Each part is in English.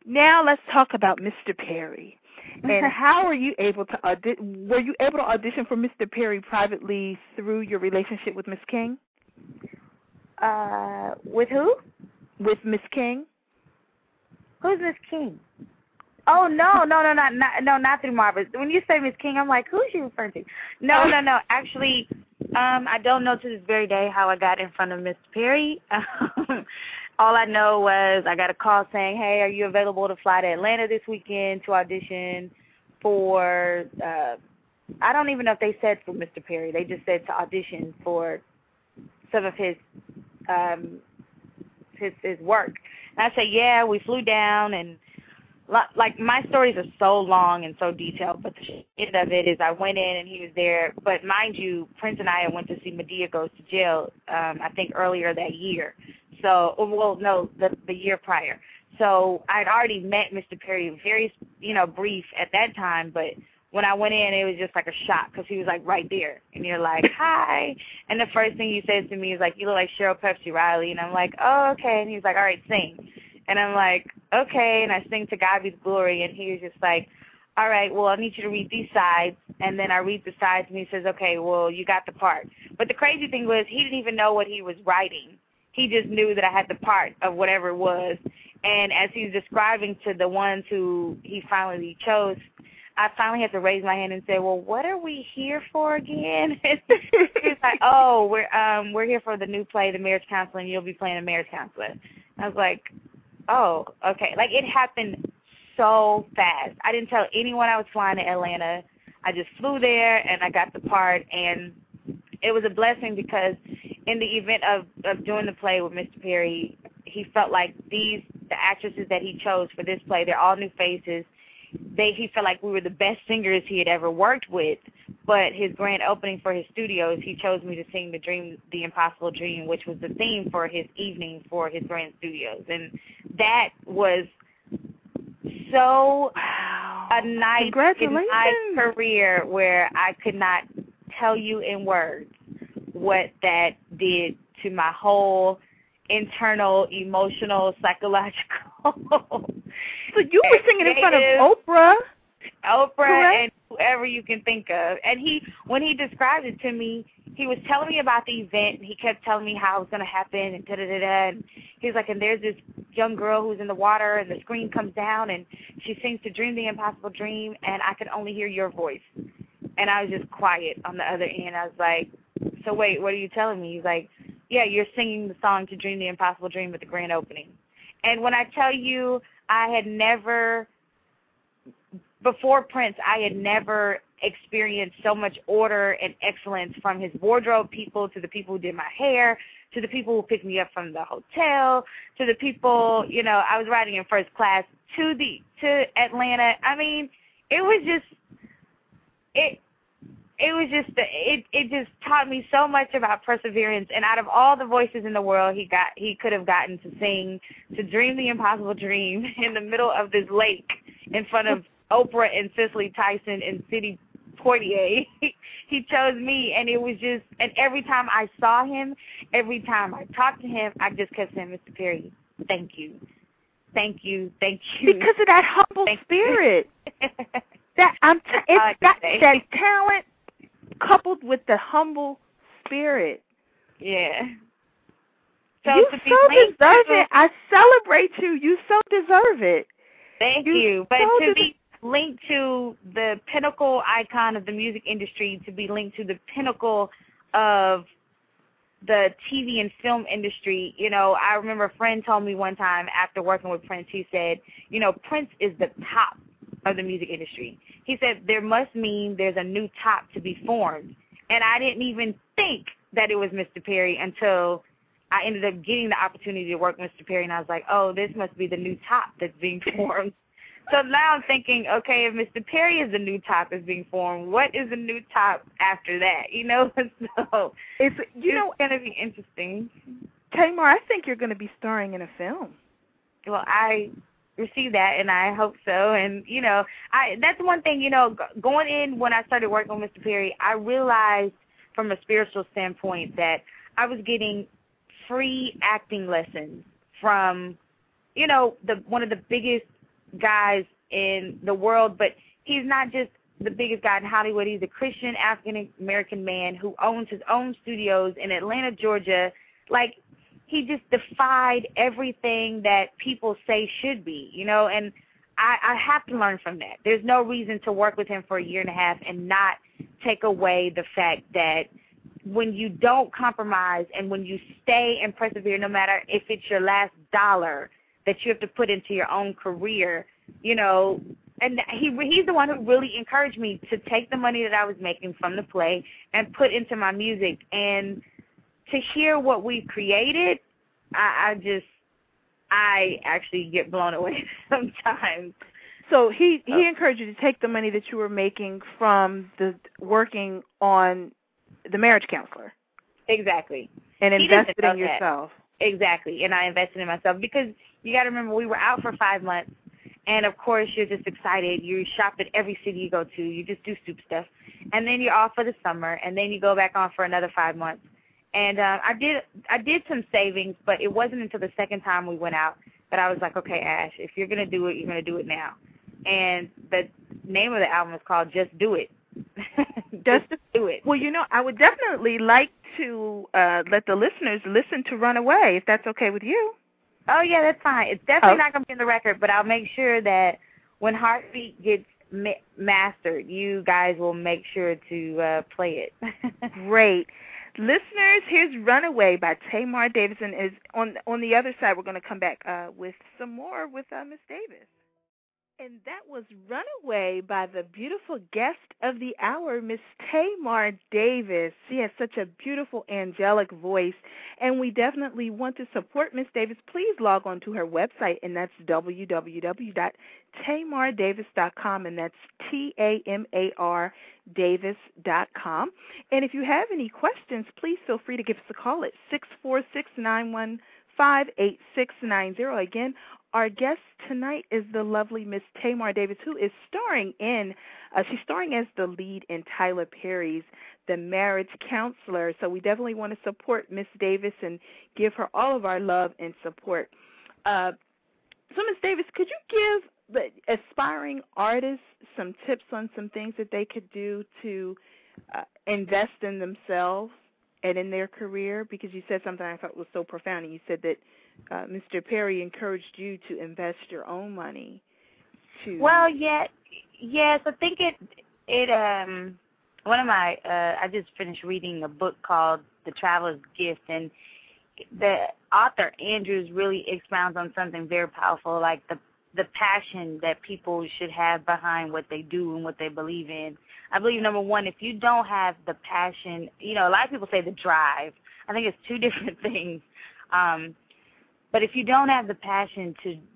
Now let's talk about Mr. Perry. And how were you able to were you able to audition for Mr. Perry privately through your relationship with Miss King? With who? With Miss King. Who's Miss King? Oh not through Marvis. When you say Miss King, I'm like, who's she referring to? No. Actually, I don't know to this very day how I got in front of Mr. Perry. All I know was I got a call saying, hey, are you available to fly to Atlanta this weekend to audition for, I don't even know if they said for Mr. Perry. They just said to audition for some of his work. And I said, yeah, we flew down, and like my stories are so long and so detailed, but the end of it is I went in and he was there. But mind you, Prince and I went to see Madea Goes to Jail, I think earlier that year. So, well, no, the year prior. So I'd already met Mr. Perry, very, brief at that time. But when I went in, it was just like a shock because he was like right there, and you're like, hi. And the first thing he says to me is like, you look like Cheryl Pepsi Riley, and I'm like, oh, okay. And he's like, all right, sing. And I'm like, okay. And I sing To God Be the Glory, and he was just like, all right, well, I need you to read these sides. And then I read the sides, and he says, okay, well, you got the part. But the crazy thing was he didn't even know what he was writing. He just knew that I had the part of whatever it was. And as he was describing to the ones who he finally chose, I finally had to raise my hand and say, well, what are we here for again? He was like, oh, we're here for the new play, The Marriage Counselor, and you'll be playing a marriage counselor. I was like, oh, okay. Like, it happened so fast. I didn't tell anyone I was flying to Atlanta. I just flew there, and I got the part, and it was a blessing because in the event of doing the play with Mr. Perry, he felt like the actresses that he chose for this play, they're all new faces. He felt like we were the best singers he had ever worked with, but his grand opening for his studios, he chose me to sing The Impossible Dream, which was the theme for his evening for his grand studios. And that was so a night in my career where I could not tell you in words what that did to my whole internal, emotional, psychological. So you were singing in front of Oprah, correct? And whoever you can think of. And when he described it to me, he was telling me about the event, and he kept telling me how it was going to happen, and da-da-da-da. And he was like, and there's this young girl who's in the water, and the screen comes down, and she sings To Dream the Impossible Dream, and I could only hear your voice. And I was just quiet on the other end. I was like, so wait, what are you telling me? He's like, yeah, you're singing the song To Dream the Impossible Dream at the grand opening. And when I tell you, I had never, before Prince, I had never experienced so much order and excellence from his wardrobe people to the people who did my hair, to the people who picked me up from the hotel, to the people, I was riding in first class to Atlanta. I mean, it just taught me so much about perseverance. And out of all the voices in the world, he could have gotten to sing To Dream the Impossible Dream in the middle of this lake in front of Oprah and Cicely Tyson and Sidney Poitier. He chose me, and it was just, and every time I saw him, every time I talked to him, I just kept saying, Mr. Perry, thank you. Thank you, thank you. Because of that humble spirit. It's got that talent coupled with the humble spirit. Yeah. So you so deserve it. I celebrate you. You so deserve it. Thank you. But to be linked to the pinnacle icon of the music industry, to be linked to the pinnacle of the TV and film industry, I remember a friend told me one time after working with Prince, he said, Prince is the top of the music industry. He said there must mean there's a new top to be formed. And I didn't even think that it was Mr. Perry until I ended up getting the opportunity to work with Mr. Perry, and I was like, oh, this must be the new top that's being formed. So now I'm thinking, okay, if Mr. Perry is the new top that's being formed, what is the new top after that? So it's going to be interesting. Tamar, I think you're going to be starring in a film. Well, I receive that, and I hope so. And, that's one thing, going in when I started working with Mr. Perry, I realized from a spiritual standpoint that I was getting free acting lessons from, one of the biggest guys in the world, but he's not just the biggest guy in Hollywood. He's a Christian African-American man who owns his own studios in Atlanta, Georgia. Like, he just defied everything that people say should be, you know, and I have to learn from that. There's no reason to work with him for a year and a half and not take away the fact that when you don't compromise and when you stay and persevere, no matter if it's your last dollar that you have to put into your own career, you know, and he's the one who really encouraged me to take the money that I was making from the play and put into my music. And to hear what we've created, I actually get blown away sometimes. So he encouraged you to take the money that you were making from the working on the marriage counselor. Exactly. And invested in yourself. Exactly. And I invested in myself because you got to remember we were out for 5 months. And, of course, you're just excited. You shop at every city you go to. You just do soup stuff. And then you're off for the summer. And then you go back on for another 5 months. And I did some savings, but it wasn't until the second time we went out that I was like, okay, Ash, if you're going to do it, you're going to do it now. And the name of the album is called Just Do It. Just Do It. Well, you know, I would definitely like to let the listeners listen to Runaway, if that's okay with you. Oh, yeah, that's fine. It's definitely not going to be in the record, but I'll make sure that when Heartbeat gets mastered, you guys will make sure to play it. Great. Listeners, here's Runaway by Tamar Davis, and is on the other side, we're going to come back with some more with Miss Davis. And that was Runaway by the beautiful guest of the hour, Miss Tamar Davis. She has such a beautiful, angelic voice, and we definitely want to support Miss Davis. Please log on to her website, and that's www.tamardavis.com, and that's TAMAR Davis.com. And if you have any questions, please feel free to give us a call at 646-915-8690. Again, our guest tonight is the lovely Miss Tamar Davis, who is starring she's starring as the lead in Tyler Perry's The Marriage Counselor. So we definitely want to support Miss Davis and give her all of our love and support. So Miss Davis, could you give the aspiring artists some tips on some things that they could do to invest in themselves and in their career? Because you said something I thought was so profound, and you said that Mr. Perry encouraged you to invest your own money. Well, yes. I think one of my I just finished reading a book called The Traveler's Gift, and the author Andrews really expounds on something very powerful, like the passion that people should have behind what they do and what they believe in. I believe, number one, if you don't have the passion, you know, a lot of people say the drive. I think it's two different things. But if you don't have the passion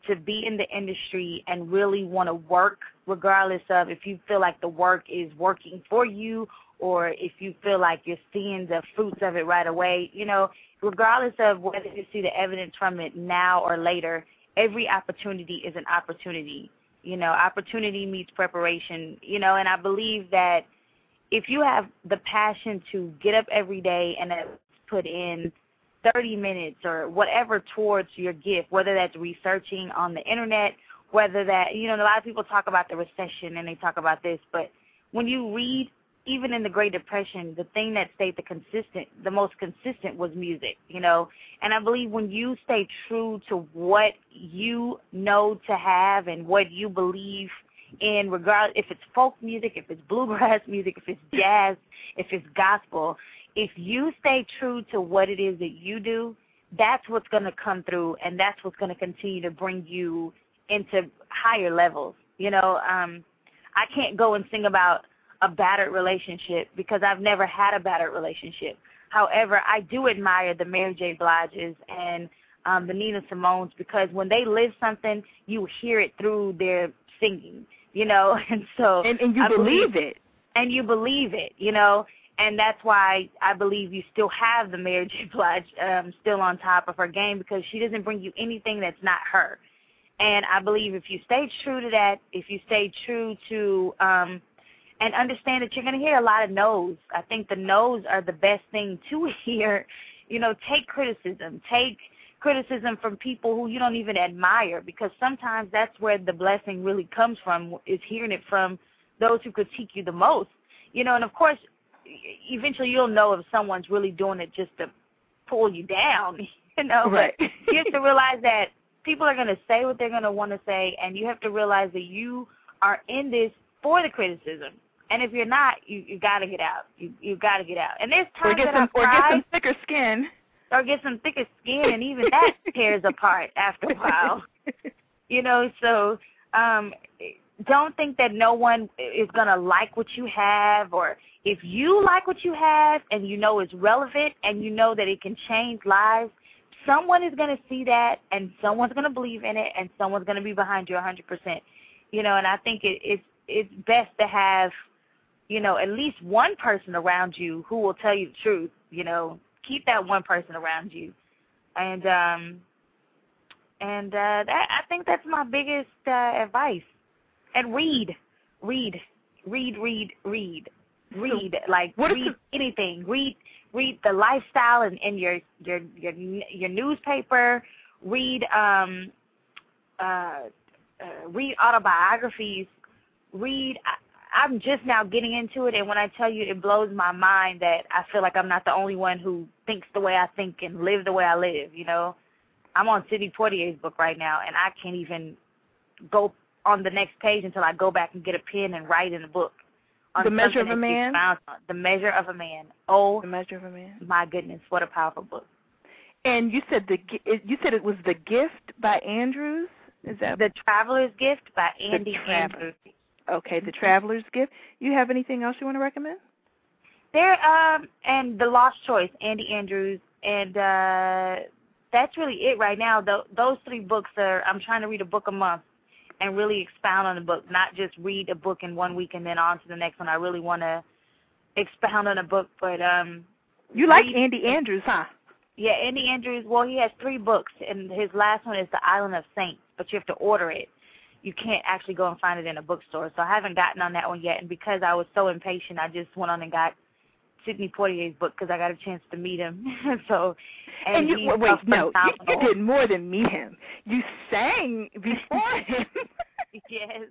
to be in the industry and really want to work, regardless of if you feel like the work is working for you or if you feel like you're seeing the fruits of it right away, you know, regardless of whether you see the evidence from it now or later, every opportunity is an opportunity. You know, opportunity meets preparation, you know, and I believe that if you have the passion to get up every day and put in 30 minutes or whatever towards your gift, whether that's researching on the internet, whether that, you know, a lot of people talk about the recession and they talk about this, but when you read, even in the Great Depression, the thing that stayed the most consistent was music, you know, and I believe when you stay true to what you know to have and what you believe in, regardless if it's folk music, if it's bluegrass music, if it's jazz, if it's gospel, if you stay true to what it is that you do, that's what's going to come through, and that's what's going to continue to bring you into higher levels. You know, I can't go and sing about a battered relationship because I've never had a battered relationship. However, I do admire the Mary J. Bliges and the Nina Simones because when they live something, you hear it through their singing, you know, and so and you believe it. And you believe it, you know. And that's why I believe you still have the Mary J. Blige still on top of her game because she doesn't bring you anything that's not her. And I believe if you stay true to that, if you stay true to and understand that you're going to hear a lot of no's. I think the no's are the best thing to hear. You know, take criticism. Take criticism from people who you don't even admire, because sometimes that's where the blessing really comes from, is hearing it from those who critique you the most. You know, and of course, eventually you'll know if someone's really doing it just to pull you down, you know. Right. But you have to realize that people are going to say what they're going to want to say, and you have to realize that you are in this for the criticism. And if you're not, you got to get out. You got to get out. And there's times or get some thicker skin. Or get some thicker skin, and even that tears apart after a while. You know, so don't think that no one is going to like what you have, or if you like what you have and you know it's relevant and you know that it can change lives, someone is going to see that, and someone's going to believe in it, and someone's going to be behind you 100%. You know, and I think it's best to have, you know, at least one person around you who will tell you the truth. You know, keep that one person around you, and that, I think that's my biggest advice. And read. Like, read anything. Read the lifestyle in your newspaper. Read autobiographies. I'm just now getting into it, and when I tell you, it blows my mind that I feel like I'm not the only one who thinks the way I think and live the way I live, you know. I'm on Sidney Poitier's book right now, and I can't even go on the next page until I go back and get a pen and write in the book. The Measure of a Man? The Measure of a Man. Oh, The Measure of a Man. My goodness, what a powerful book. And you said it was The Gift by Andrews? Is that The Traveler's Gift by Andy Andrews. Okay, The Traveler's Gift. You have anything else you want to recommend? And The Lost Choice, Andy Andrews, and that's really it right now. Those three books I'm trying to read a book a month and really expound on the book, not just read a book in 1 week and then on to the next one. I really want to expound on a book, but you like Andy Andrews, huh? Yeah, Andy Andrews. Well, he has 3 books, and his last one is The Island of Saints, but you have to order it. You can't actually go and find it in a bookstore. So I haven't gotten on that one yet, and because I was so impatient, I just went on and got Sidney Poitier's book because I got a chance to meet him. And you did more than meet him. You sang before him. Yes.